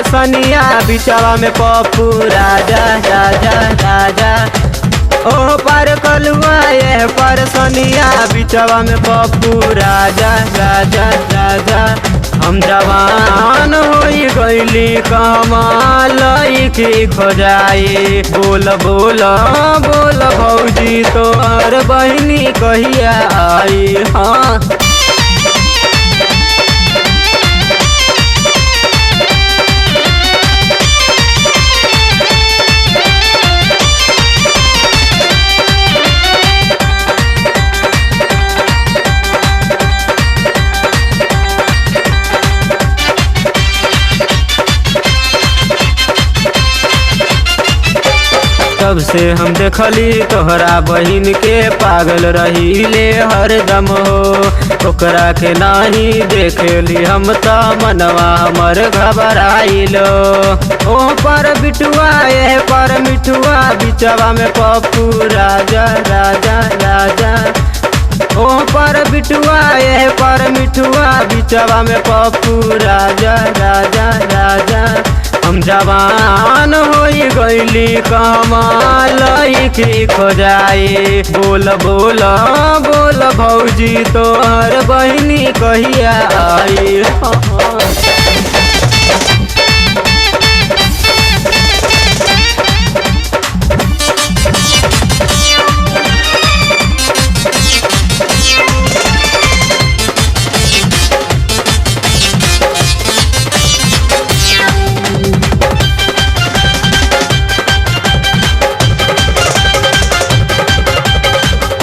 परसनिया बिचवा में पप्पू राजा राजा राजा। ओ पर कलुआ ये परसनिया बिचवा में पप्पू राजा राजा राजा। हम जवान होई गईली कमाल की खोजाई। बोल बोल बोल भौजी तोहर बहिनी कहिया आई। हाँ तब से हम देखली तोहरा बहिन के पागल रहीले हरदम हो। ओकरा के नाही देखली हम त मनवा हमर घबराइलो। ओ पर बिटुआ ये पर मिठुआ बिचवा में पप्पू राजा राजा राजा। ओ पर बिटुआ ये पर मिठुआ बिचवा में पप्पू राजा राजा राजा। हम जवान होई गईली कमाल की खोजाई। बोल बोल बोल भौजी तोहर बहिनी कहिया आई।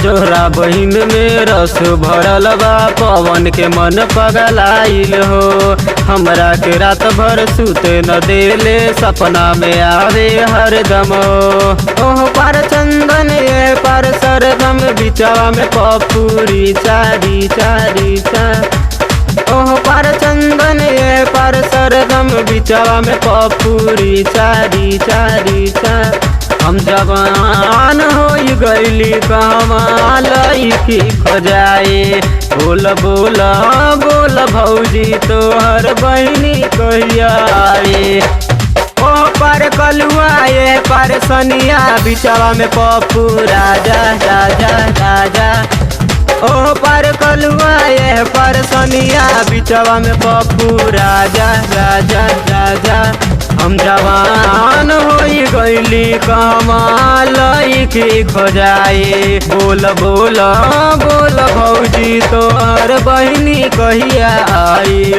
तोहरा बहिन में रस भरल बा पवन के मन पगलाइल हो। हमरा के रात भर सुते न देले सपना में आवे हरदम। ओह पर चंदन ये पर सरगम बिचवा में पप्पू रीचा रीचा रीचा। ओह पर चंदन ये पर सरगम बिचवा में पप्पू रीचा रीचा रीचा। हम जवान होई गईली कमाल की खोजाई। बोल बोल बोल भौजी तोहर बहिनी कहिया आई। ओ पर कलुआ ये परसनिया बिचवा में पप्पू राजा राजा राजा। ओ पर कलुआ ये परसनिया बिचवा में पप्पू राजा राजा राजा। हम जवान होई गईली कमाल की खोजाई। बोल बोल बोल भौजी तोहर बहिनी कहिया आई।